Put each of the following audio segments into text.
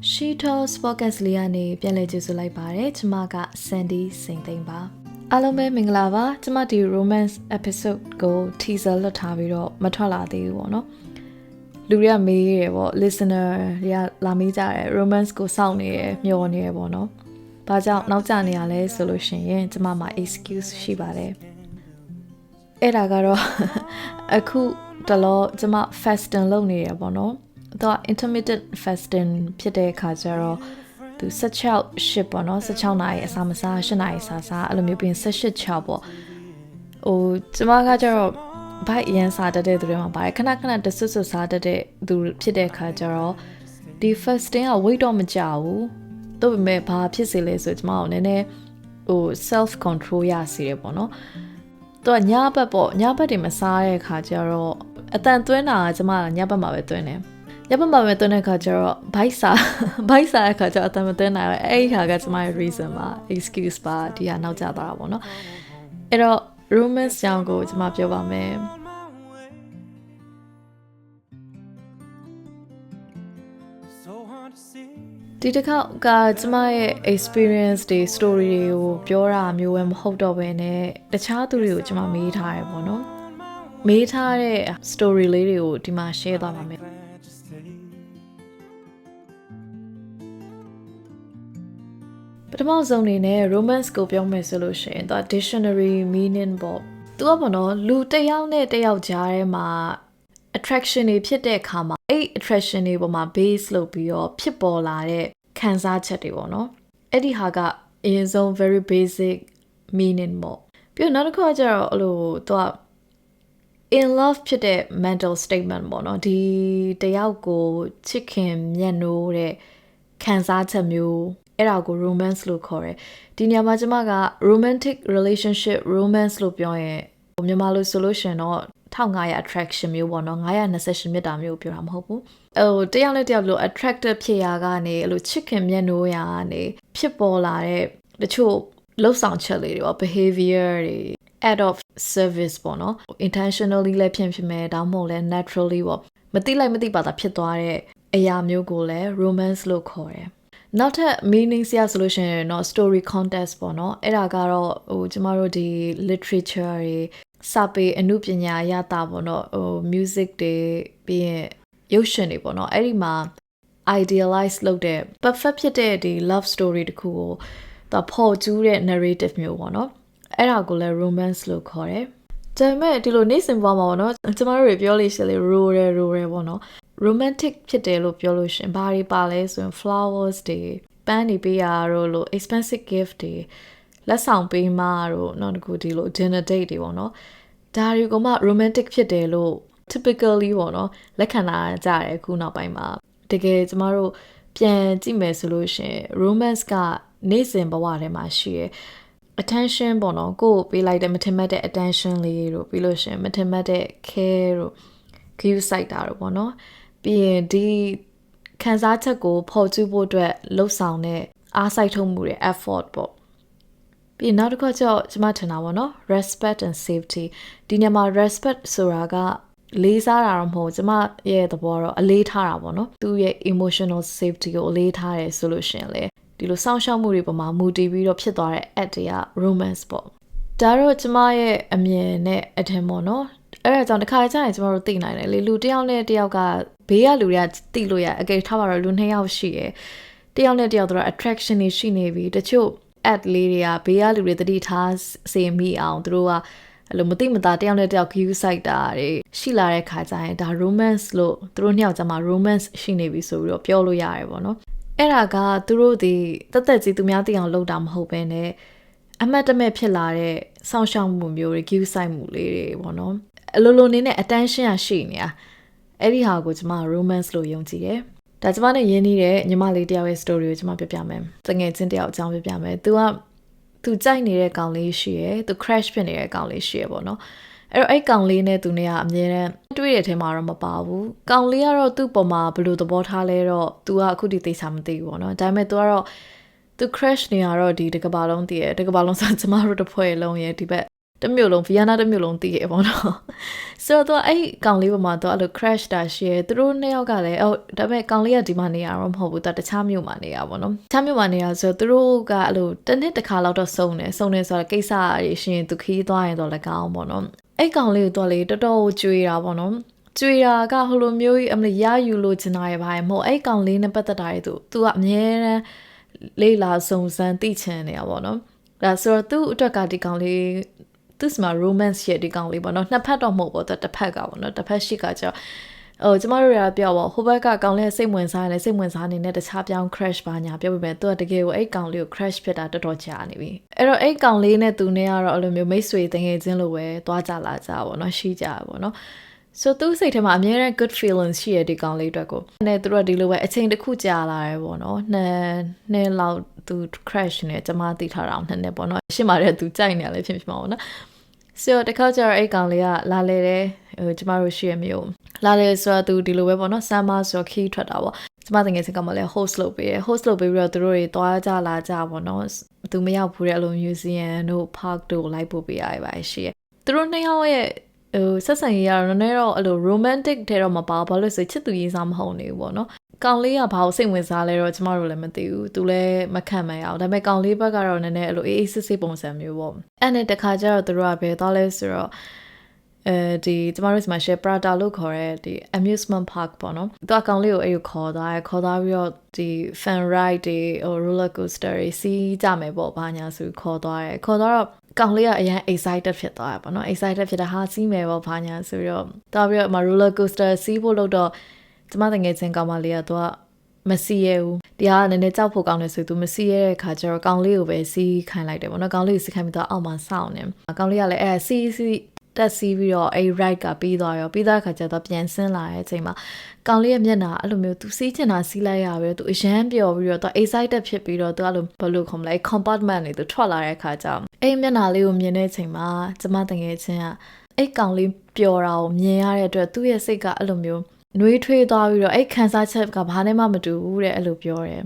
She Talks Podcast လေးကနေပြန်လည်ကြိုဆိုလိုက်ပါတယ်ကျမက Sandy စိန်သိန်းပါအားလုံးပဲမင်္ဂလာပါကျမဒီ romance episode ကို teaser လွှတ်ထားပြီးတော့မထွက်လာသေးဘူးပေါ့နော်လူတွေကမေးရပေါ့ listener တွေကလာမေးကြတယ် romance ကိုစောင့်နေရမျှော်နေရပေါ့နော်ဘာကြောင့်နောက်ကျနေရလဲဆိုလို့ရှိရင်ကျမမှာ excuse ရှိပါတယ်အဲ့ဒါကတော့ အခုတလောကျမ fasting လုပ်နေရပေါ့နော်တော့ intermittent fasting ဖြစ်တဲ့အခါကျတော့သူ16 ship ပေါ့နော်16နာရီအစာမစား8နာရီစားအဲ့လိုမျိုးပြင်18 6ပေါ့ဟိုကျမကကျတော့ဘိုက်ရန်စားတတ်တဲ့သူတွေမှာပါတယ်ခဏခဏတဆွတ်ဆွတ်စားတတ်တဲ့သူဖြစ်တဲ့အခါကျတော့ဒီ fasting က weight တော့မကျဘူးတော့ပေမဲ့ဘာဖြစ်စေလဲဆိုကျမကနည်းနည်းဟို self control ရစီတယ်ပေါ့နော်တော့ညဘက်ပေါ့ညဘက်တွေမစားတဲ့အခါကျတော့အတန်သွင်းတာကကျမကညဘက်မှာပဲသွင်းတယ်ညဘက်မှာပဲသွင်းတဲ့အခါကျတော့ဘိုက်စားတဲ့အခါကျတော့အတန်မသွင်းနိုင်တော့အဲ့ဒီဟာကကျမရဲ့ reason ပါ excuse ပါဒီဟာနောက်ကျသွားတာပေါ့နော်အဲ့တော့ romance ကြောင့်ကိုကျမပြောပါမယ်ဒီတစ်ခေါက်ကကျမရဲ့ experience တွေ story တွေကိုပြောတာမျိုးပဲမဟုတ်တော့ဘဲနဲ့တခြားသူတွေကိုကျမမေးထားရပေါ့နော်မေးထားတဲ့ story လေးတွေကိုဒီမှာ share သွားပါမယ်ပထမဆုံးအနေနဲ့ romance ကိုပြောမယ်ဆိုလို့ရှိရင်သူက dictionary meaning ပေါ့သူကပေါ့နော်လူတစ်ယောက်နဲ့တစ်ယောက်ကြားထဲမှာ attraction တွေဖြစ်တဲ့အခါမှာအဲ့ attraction တွေပေါ်မှာ base လုပ်ပြီးတော့ဖြစ်ပေါ်လာတဲ့ခံစားချက်တွေပေါ့နော်အဲ့ဒီဟာကအရင်ဆုံး very basic meaning ပေါ့ပြီးတော့နောက်တစ်ခုကကျတော့အဲ့လိုသူက in love ဖြစ်တဲ့ mental statement ပေါ့နော်ဒီတယောက်ကိုချစ်ခင်မြတ်နိုးတဲ့ခံစားချက်မျိုးအဲ့ဒါကို romance လို့ခေါ်တယ်ဒီနေရာမှာကျမက romantic relationship romance လို့ပြောရင်မြန်မာလိုဆိုလို့ရှင်တော့1500 attraction မျိုးပေါ့နော်928မြတ်တာမျိုးပြောတာမဟုတ်ဘူးတယောက်နဲ့တယောက်လို့ attractive ဖြစ်ရာကနေအဲ့လိုချစ်ခင်မြတ်နိုးရာကနေဖြစ်ပေါ်လာတဲ့တချို့လှုပ်ဆောင်ချက်လေးတွေပေါ့ behavior တွေ act of service ပေါ့နော် intentionally လည်းဖြစ်မယ်ဒါမှမဟုတ်လည်း naturally ပေါ့မသိလိုက်မသိပါတာဖြစ်သွားတဲ့အရာမျိုးကိုလည်း romance လို့ခေါ်တယ်နောက်ထပ် meaning ဆရာဆိုလို့ရှိရင်တော့ story context ပေါ့နော်အဲ့ဒါကတော့ကျမတို့ဒီ literature တွေစာပေအမှုပညာရတာပေါ့နော်music တွေပြီးရင်ရုပ်ရှင်တွေပေါ့နော်အဲ့ဒီမှာ idealize လုပ်တဲ့ perfect ဖြစ်တဲ့ဒီ love story တခုကိုသူဖော်ကျူးတဲ့ narrative မျိုးပေါ့နော်အဲ့ဒါကိုလည်း romance လို့ခေါ်တယ်ဒါပေမဲ့ဒီလိုနေ့စဉ်ဘဝမှာပေါ့နော်ကျမတို့တွေပြောလို့ရှိလေ roll ပေါ့နော်romantic ဖြစ်တယ်လို့ပြောလို့ရှင်ဘာတွေပါလဲဆိုရင် flowers တွေပန်းတွေပေးရတော့လို့ expensive gift တွေလက်ဆောင်ပေးမှတော့နောက်တစ်ခုဒီလို dinner date တွေပေါ့နော်ဒါတွေကမှ romantic ဖြစ်တယ်လို့ typically ပေါ့နော်လက်ခံလာကြတယ်အခုနောက်ပိုင်းမှာတကယ်ကျမတို့ပြန်ကြည့်မယ်ဆိုလို့ရှင် romance ကနေ့စဉ်ဘဝထဲမှာရှိရ attention ပေါ့နော်ကိုယ်ပေးလိုက်တဲ့မထင်မှတ်တဲ့ attention လေးတို့ပြီးလို့ရှင်မထင်မှတ်တဲ့ care တို့ view site တာတို့ပေါ့နော်ပြီးရင်ဒီခံစားချက်ကိုဖော်ကျူးဖို့အတွက်လှုပ်ဆောင်တဲ့အားစိုက်ထုတ်မှုတွေ effort ပေါ့ပြီးနောက်တစ်ခါကျတော့ကျွန်မထင်တာပေါ့နော် respect and safety ဒီနေရာမှာ respect ဆိုတာကလေးစားတာတော့မဟုတ်ကျွန်မရဲ့သဘောတော့အလေးထားတာပေါ့နော်သူ့ရဲ့ emotional safety ကိုအလေးထားတယ်ဆိုလို့ရှင်လေဒီလိုစောင့်ရှောက်မှုတွေပေါ်မှာမူတည်ပြီးတော့ဖြစ်သွားတဲ့ act တွေက romance ပေါ့ဒါတော့ကျွန်မရဲ့အမြင်နဲ့အထင်ပေါ့နော်အဲ့ဒါကြောင့်တစ်ခါကျရင်ကျွန်တော်တို့သိနိုင်တယ်လေလူတစ်ယောက်နဲ့တစ်ယောက်ကဘေးကလူတွေကသိလို့ရအကယ်ထားပါတော့လူ2ယောက်ရှိရယ်တစ်ယောက်နဲ့တစ်ယောက်တို့ attraction တွေရှိနေပြီတချို့ act လေးတွေကဘေးကလူတွေတတိထားစေမိအောင်သူတို့ကအဲ့လိုမသိမသာတစ်ယောက်နဲ့တစ်ယောက် view site တာတွေရှိလာတဲ့ခါကျရင်ဒါ romance လို့သူတို့2ယောက်ကျမှ romance ရှိနေပြီဆိုပြီးတော့ပြောလို့ရတယ်ပေါ့နော်အဲ့ဒါကသူတို့ဒီတက်ကြီးသူများသိအောင်လုပ်တာမဟုတ်ဘဲနဲ့အမှတ်တမဲ့ဖြစ်လာတဲ့စောင့်ရှောက်မှုမျိုးတွေ view site မှုလေးတွေပေါ့နော်အလိုလိုနေနဲ့ attention ရရှိနေတာအဲ့ဒီဟာကိုကျမ romance လို့ယုံကြည်တယ်ဒါကျမနဲ့ရင်းနှီးတဲ့ညီမလေးတယောက်ရဲ့ story ကိုကျမပြောပြမယ်တငယ်ချင်းတယောက်အကြောင်းပြောပြမယ်သူကြိုက်နေတဲ့ကောင်လေးရှိရယ်သူ crash ဖြစ်နေတဲ့ကောင်လေးရှိရယ်ပေါ့နော်အဲ့တော့အဲ့ကောင်လေးနဲ့သူနဲ့ကအမြဲတမ်းတွေ့တဲ့အထဲမှာတော့မပါဘူးကောင်လေးကတော့သူ့ပေါ်မှာဘယ်လိုသဘောထားလဲတော့သူကအခုဒီသိချာမသိဘူးပေါ့နော်ဒါပေမဲ့သူကတော့သူ crash နေရတော့ဒီတကဘာလုံးတည်ရတကဘာလုံးဆိုကျမတို့တစ်ဖွဲ့လုံးရဲ့ဒီဘက် တမျိုးလုံးဗီယနာတမျိုးလုံးတည်ရပေါ့နော်ဆိုတော့အဲ့ကောင်လေးပေါ်မှာတော့အဲ့လို crash တာရှိရဲသူတို့နှစ်ယောက်ကလည်းဒါပေမဲ့ကောင်လေးကဒီမှာနေရတော့မဟုတ်ဘူးသူတခြားမြို့မှာနေရပါတော့တခြားမြို့မှာနေရဆိုတော့သူတို့ကအဲ့လိုတစ်နှစ်တစ်ခါလောက်တော့စုံတယ်ဆိုတော့ကိစ္စရရှင်သူခီးသွားရင်တော့လည်းကောင်းပေါ့နော်အဲ့ကောင်လေးကိုတော့လေတော်တော်ကြွေးတာပေါ့နော်ကြွေတာကဟိုလိုမျိုးကြီးအမရယူလို့ကျင်တာရပါရဲ့မဟုတ်အဲ့ကောင်လေးနဲ့ပတ်သက်တာတွေသူကအမြဲတမ်းလေးလာစုံစမ်းသိချင်နေတာပေါ့နော်ဒါဆိုတော့သူ့အတွက်ကဒီကောင်လေးသူ့မှာ romance ရဲ့ဒီကောင်လေးပေါ့နော်နှစ်ဖက်တော့မဟုတ်ပေါ့တစ်ဖက်ကပေါ့နော်တစ်ဖက်ရှိကကြောကျမတို့ရပြောပေါ့ဟိုဘက်ကကောင်လေးစိတ်ဝင်စားတယ်စိတ်ဝင်စားနေတဲ့တခြားပြောင်း crash ပါညာပြောပြမယ်သူကတကယ်ကိုအဲ့ကောင်လေးကို crash ဖြစ်တာတော်တော်ကြာနေပြီအဲ့တော့အဲ့ကောင်လေးနဲ့သူနဲ့ကတော့အဲ့လိုမျိုးမိတ်ဆွေတငယ်ချင်းလိုပဲသွားကြလာကြပေါ့နော်ရှိကြပေါ့နော်ဆိုသူစိတ်ထဲမှာအများနဲ့ good feelings ရှိရတဲ့ကောင်လေးအတွက်ကိုနဲ့သူတို့ကဒီလိုပဲအချိန်တစ်ခုကြာလာတယ်ပေါ့နော်နှစ်လောက်သူ crash နေကျမသိထားတာအောင်နှစ်ပေါ့နော်ရှင်းပါတယ်သူကြိုက်နေရလဲဖြစ်မှာပေါ့နော်ဆိုတော့တခါကျတော့အဲ့ကောင်လေးကလာလေတယ်ကျမတို့ရှိရမျိုးလာလေဆိုတော့သူဒီလိုပဲပေါ့နော်ဆမ်မာဆိုခီးထွက်တာပေါ့ကျမတကယ်စကမှလည်း host လုပ်ပေးတယ် host လုပ်ပေးပြီးတော့သူတို့တွေတွားကြလာကြပေါ့နော်သူမရောက်ဘူးတဲ့အလို museum တို့ park တို့လိုက်ပို့ပေးရပါရှိရသူတို့နှစ်ယောက်ရဲ့ဆက်ဆံရေးရတော့နည်းတော့အဲ့လို romantic တဲ့တော့မပါဘာလို့ဆိုချစ်သူရေးစားမဟုတ်နေဘူးပေါ့နော်ကောင်လေးကဘာလို့စိတ်ဝင်စားလဲတော့ကျမတို့လည်းမသိဘူးသူလည်းမခံမရအောင်ဒါပေမဲ့ကောင်လေးဘက်ကတော့နည်းနည်းအဲ့လိုအေးအေးဆေးဆေးပုံစံမျိုးပေါ့အဲ့နဲ့တခါကျတော့သူတို့ကဘယ်သွားလဲဆိုတော့ဒီကျမတို့ဒီမှာ share Prada လို့ခေါ်တဲ့ဒီ amusement park ပေါ့နော်သူကကောင်လေးကိုအဲ့ကိုခေါ်သွားပြီးတော့ဒီ fan ride တွေ roller coaster တွေစီးကြမယ်ပေါ့ဘာညာဆိုခေါ်သွားတော့ကောင်လေးကအရင် excited ဖြစ်သွားတာပေါ့နော် excited ဖြစ်တာဟာစီးမယ်ပေါ့ဘာညာဆိုတော့တော်ပြီးတော့ roller coaster စီးဖို့လို့တော့ကျမတငယ်ချင်းကောင်မလေးကသူကမစီးရဘူးတရားကနည်းနည်းကြောက်ဖို့ကောင်းတယ်ဆိုသူမစီးရတဲ့ခါကျတော့ကောင်လေးကိုပဲစီးခိုင်းလိုက်တယ်ပေါ့နော်ကောင်လေးကိုစီးခိုင်းပြီးတော့အောက်မှာစောင့်နေကောင်လေးကလည်းစီးတက်စီးပြီးတော့အဲ့ ride ကပြီးသွားခါကျတော့ပြန်ဆင်းလာတဲ့အချိန်မှာကောင်လေးရဲ့မျက်နှာအဲ့လိုမျိုးသူစီးချင်တာစီးလိုက်ရပဲသူအရန်ပျော်ပြီးတော့သူ excited ဖြစ်ပြီးတော့သူအဲ့လိုဘယ်လိုခေါ်မလဲ compartment တွေသူထွက်လာတဲ့ခါကျတော့အဲ့မျက်နှာလေးကိုမြင်တဲ့အချိန်မှာကျမတငယ်ချင်းကအဲ့ကောင်လေးပျော်တာကိုမြင်ရတဲ့အတွက်သူ့ရဲ့စိတ်ကအဲ့လိုမျိုးနှွေးထွေးသွားပြီးတော့အဲ့ခန်းစားချက်ကဘာနဲ့မှမတူဘူးတဲ့အဲ့လိုပြောတယ်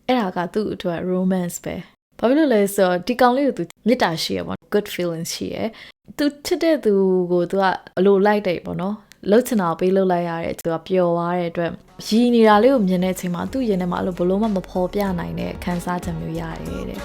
အဲ့ဒါကသူ့အတွက် romance ပဲဘာဖြစ်လို့လဲဆိုတော့ဒီကောင်လေးကိုသူမေတ္တာရှိရပေါ့ good feelings ရှိရသူချစ်တဲ့သူကိုသူကအလိုလိုက်တယ်ပေါ့နော်လှုပ်ချင်တာပေးလှုပ်လိုက်ရတဲ့သူကပျော်သွားတဲ့အတွက်ရည်နေတာလေးကိုမြင်တဲ့အချိန်မှာသူ့ရင်ထဲမှာအဲ့လိုဘလို့မှမဖော်ပြနိုင်တဲ့ခန်းစားချက်မျိုးရတယ်တဲ့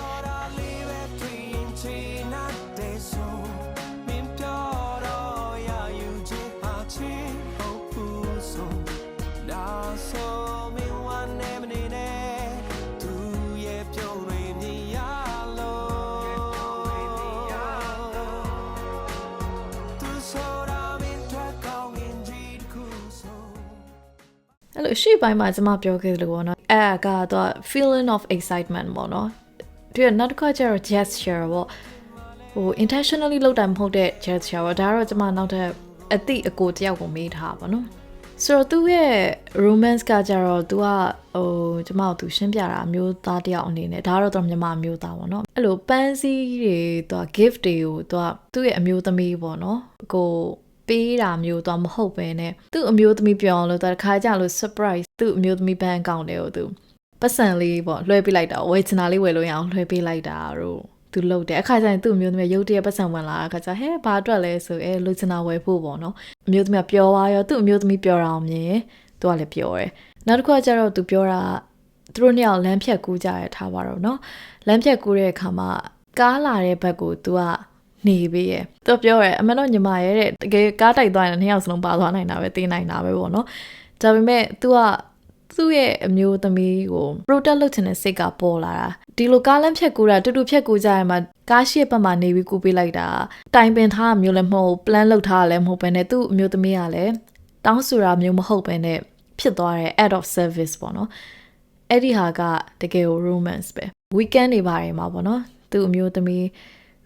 အဲ့လိုရှေ့ပိုင်းမှာကျမပြောခဲ့လို့ပေါ့နော်အဲ့ကတော့ feeling of excitement ပေါ့နော်ဒီနောက်တစ်ခါကျတော့ gesture ပေါ့intentionally လုပ်တာမဟုတ်တဲ့ gesture ပေါ့ဒါကတော့ကျမနောက်ထပ်အတိအကိုတယောက်ကိုမေးထားပါနော်ဆိုတော့သူ့ရဲ့ romance ကကြတော့သူကကျမတို့သူရှင်းပြတာအမျိုးသားတယောက်အနေနဲ့ဒါကတော့မြန်မာအမျိုးသားပေါ့နော်အဲ့လိုပန်းစည်းတွေသူက gift တွေကိုသူ့ရဲ့အမျိုးသမီးပေါ့နော်ကိုပေးတာမျိုးတော့မဟုတ်ပဲနဲ့သူ့အမျိုးသမီးပြောအောင်လို့တခါကြလို့ surprise သူ့အမျိုးသမီးဘန်းအကောင့်တွေကိုသူပတ်စံလေးပေါ့လွှဲပေးလိုက်တာဝယ်ချင်တာလေးဝယ်လို့ရအောင်လွှဲပေးလိုက်တာတို့သူလုပ်တယ်အခါကျရင်သူ့အမျိုးသမီးရုပ်တရက်ပတ်စံဝင်လာအခါကျဟဲ့ဘာအတွက်လဲဆိုလိုချင်တာဝယ်ဖို့ပေါ့နော်အမျိုးသမီးပျော်သွားရောသူ့အမျိုးသမီးပျော်တာအောင်မြင်သူကလည်းပျော်တယ်နောက်တစ်ခါကျတော့သူပြောတာသူတို့နှစ်ယောက်လမ်းဖြတ်ကူးကြရထားပါတော့နော်လမ်းဖြတ်ကူးတဲ့အခါမှာကားလာတဲ့ဘက်ကိုသူကနေပေးရသူပြောရဲအမှန်တော့ညီမရဲ့တဲ့တကယ်ကားတိုက်သွားရင်နှစ်ယောက်စလုံးပါသွားနိုင်တာပဲသိနိုင်တာပဲပေါ့နော်ဒါပေမဲ့သူကသူ့ရဲ့အမျိုးသမီးကို protect လုပ်ချင်တဲ့စိတ်ကပေါ်လာတာဒီလိုကားလမ်းဖြတ်ကူးတာတူတူဖြတ်ကူးကြရမှာကားရှိဘက်မှာနေပြီးကူးပေးလိုက်တာတိုင်ပင်ထားမျိုးလည်းမဟုတ် plan လုပ်ထားလည်းမဟုတ်ပဲနဲ့သူ့အမျိုးသမီးကလည်းတောင်းဆိုတာမျိုးမဟုတ်ပဲနဲ့ဖြစ်သွားတဲ့ act of service ပေါ့နော်အဲ့ဒီဟာကတကယ်ကို romance ပဲ weekend တွေပါတယ်မှာပေါ့နော်သူ့အမျိုးသမီး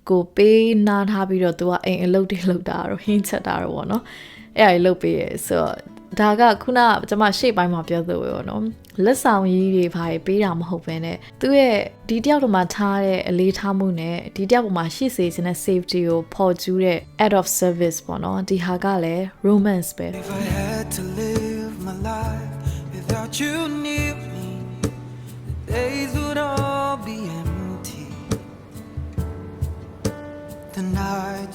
ကိုပေးနားထားပြီးတော့သူကအိမ်အလုပ်တွေလုပ်တာတော့ဟင်းချက်တာတော့ပေါ့နော်အဲ့ဒါကြီးလုပ်ပေးရဆိုတော့ဒါကခုနကကျွန်မရှေ့ပိုင်းမှာပြောသလိုပဲပေါ့နော်လက်ဆောင်ကြီးတွေဘာတွေပေးတာမဟုတ်ဘဲနဲ့သူရဲ့ဒီတယောက်တို့မှာထားတဲ့အလေးထားမှုနဲ့ဒီတယောက်ပေါ်မှာရှိစေခြင်းနဲ့ safety ကိုပေါ်ကျူးတဲ့ act of service ပေါ့နော်ဒီဟာကလည်း romance ပဲ If I had to live my life without you near me the days would all be empty The night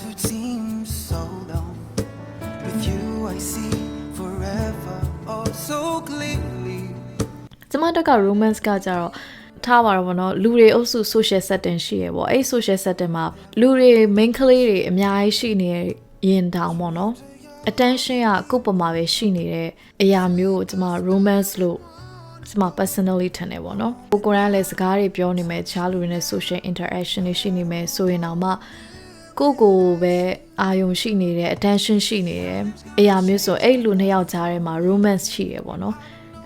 clearly ကျမတို့က romance ကကြတော့ထားပါတော့ဗောနော်လူတွေအုပ်စု social setting ရှိရပေါ့အဲ့ social setting မှာလူတွေ main ကလေးတွေအများကြီးရှိနေရင်တောင်ပေါ့နော် attention ကကိုယ့်ပေါ်မှာပဲရှိနေတဲ့အရာမျိုးကိုကျမ romance လို့ကျမ personally ထင်တယ်ပေါ့နော်ကိုယ်ကလည်းစကားတွေပြောနေမယ်ချားလူတွေနဲ့ social interaction တွေရှိနေမယ်ဆိုရင်တော့မှကိုပဲအာယုံရှိနေတယ် attention ရှိနေတယ်အရာမျိုးဆိုအဲ့လူနှစ်ယောက်ကြားထဲမှာ romance ရှိရပေါ့နော်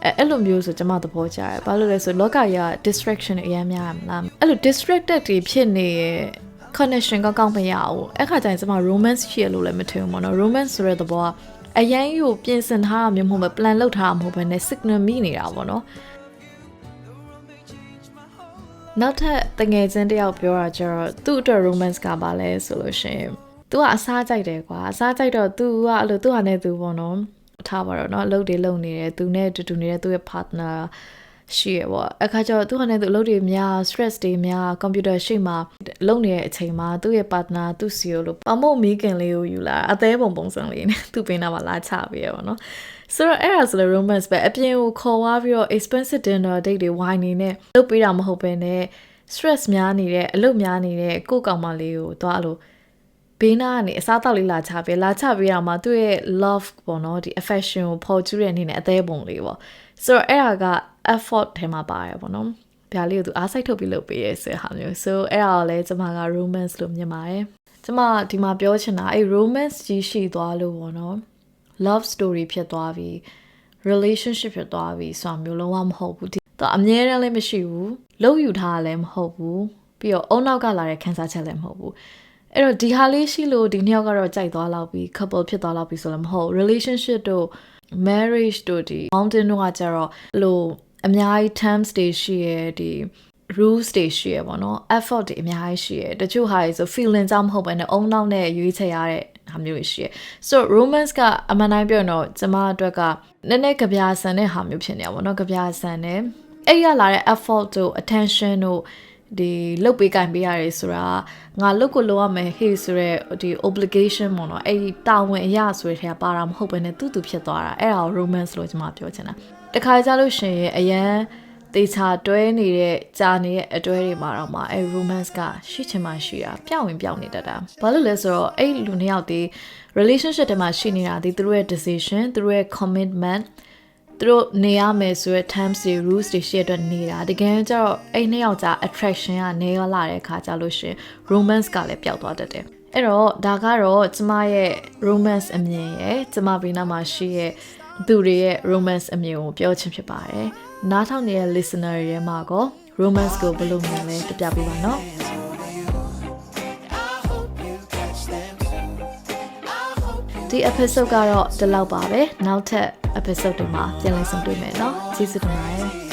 အဲ့လိုမျိုးဆိုကျမသဘောကျတယ်ဘာလို့လဲဆိုလောကကြီးက distraction အများများမလားအဲ့လို distracted တွေဖြစ်နေရဲ့ connection ကောင်းမရဘူးအဲ့ခါကျရင်ကျမ romance ရှိရလို့လည်းမထင်ဘူးပေါ့နော် romance ဆိုတဲ့သဘောကအရင်ကိုပြင်ဆင်ထားတာမျိုးမဟုတ်ပဲ plan လုပ်ထားတာမဟုတ်ပဲနဲ့ signal မိနေတာပေါ့နော်နောက်ထပ်တငယ်ချင်းတယောက်ပြောတာကျတော့သူ့အတွက် romance ကပါလဲဆိုလို့ရှိရင် तू ကအစားကြိုက်တယ်ကွာအစားကြိုက်တော့ तू ကအဲ့လိုသူ့ဟာနဲ့ तू ပေါ့နော်ထားပါတော့เนาะအလုပ်တွေလုပ်နေတယ်သူနဲ့တူနေတဲ့သူ့ရဲ့ partner ရှိရပေါ့အခါကျတော့သူဟာနဲ့သူအလုပ်တွေများ stress တွေများ computer ရှိမှလုပ်နေတဲ့အချိန်မှာသူ့ရဲ့ partner သူ့စီကိုလို့ပမို့မီးခင်လေးကိုယူလာအသေးပုံစံလေးနဲ့သူ့ပင်နာမှာလာချပေးရပေါ့နော်ဆိုတော့အဲ့ဒါဆိုလေ romance ပဲအပြင်ကိုခေါ်သွားပြီးတော့ expensive dinner date တွေ wine နေနဲ့လုပ်ပေးတာမဟုတ်ပဲနဲ့ stress များနေတဲ့အလုပ်များနေတဲ့ကိုယ့်ကောင်မလေးကိုသွားလို့ဘေးနားကနေအစားတောက်လေးလာချပေးတော့မှသူ့ရဲ့ love ပေါ့နော်ဒီ affection ကိုပေါ်ကျူးတဲ့အနေနဲ့အသေးပုံလေးပေါ့ဆိုတော့အဲ့ဒါက effort ထဲမှာပါတယ်ပေါ့နော်ဗျာလေးကိုသူအားစိုက်ထုတ်ပြီးလုပ်ပေးရဲဆိုတဲ့ဟာမျိုးဆိုအဲ့ဒါကိုလည်းကျမက romance လို့မြင်ပါတယ်ကျမဒီမှာပြောချင်တာအဲ့ romance ကြီးရှိသွားလို့ပေါ့နော် love story ဖြစ်သွားပြီ relationship ဖြစ်သွားပြီဆိုတာမျိုးလုံးဝမဟုတ်ဘူးသူအမြဲတမ်းလည်းမရှိဘူးလုံးယူထားလည်းမဟုတ်ဘူးပြီးတော့အုံနောက်ကလာတဲ့ခံစားချက်လည်းမဟုတ်ဘူးအဲ့တော့ဒီဟာလေးရှိလို့ဒီနှစ်ယောက်ကတော့ကြိုက်သွားလောက်ပြီး couple ဖြစ်သွားလောက်ပြီးဆိုလည်းမဟုတ် relationship တို့ marriage တို့ဒီ mountain တို့ကကြတော့လို့အများကြီး terms တွေရှိရဒီ rules တွေရှိရပေါ့နော် effort တွေအများကြီးရှိရတချို့ဟာတွေဆို feeling ကြောင့်မဟုတ်ဘဲနဲ့အုံနောက်နဲ့ရွေးချယ်ရတဲ့ဟာမျိုးရှိရ so romance ကအမှန်တိုင်းပြောရင်တော့ကျမအတွက်ကနည်းနည်းကြပြဆန်တဲ့ဟာမျိုးဖြစ်နေရပါတော့ကြပြဆန်တယ်အဲ့ရလာတဲ့ effort တို့ attention တို့ဒီလုတ်ပေးကင်ပေးရတယ်ဆိုတာငါလုတ်ကိုလုပ်ရမယ်ဟေ့ဆိုရဲဒီ obligation ပေါ့နော်အဲ့ဒီတာဝန်အရာဆိုတဲ့ထဲပါတာမဟုတ်ဘဲနဲ့တူဖြစ်သွားတာအဲ့ဒါကို romance လို့ကျွန်မပြောချင်တာတခါကြလို့ရှင်အရန်တေချာတွဲနေတဲ့ကြာနေတဲ့အတွဲတွေမှာတော့မှအဲ့ romance ကရှိချင်မှရှိတာပြောင်းနေတတ်တာဘာလို့လဲဆိုတော့အဲ့လူနှစ်ယောက်ဒီ relationship ထဲမှာရှိနေတာဒီသူတို့ရဲ့ decision သူတို့ရဲ့ commitment သူတို့နေရမယ်ဆိုတဲ့ terms တွေ rules တွေရှိတဲ့အတွက်နေတာတကယ်ကျတော့အဲ့နှစ်ယောက်ကြား attraction ကနေရလာတဲ့အခါကြလို့ရှင် romance ကလည်းပျောက်သွားတတ်တယ်အဲ့တော့ဒါကတော့ကျမရဲ့ romance အမြင်ရဲ့ကျမဘေးနားမှာရှိရဲ့သူတွေရဲ့ romance အမြင်ကိုပြောချင်ဖြစ်ပါတယ်နားထောင်နေတဲ့ listener တွေမှာကော romance ကိုဘယ်လိုမြင်လဲပြပြပေးပါနော်ဒီ episode ကတော့ဒီလောက်ပါပဲနောက်ထပ် episode တွေမှာပြန်လည်ဆုံတွေ့မယ်နော်ကျေးဇူးတင်ပါတယ်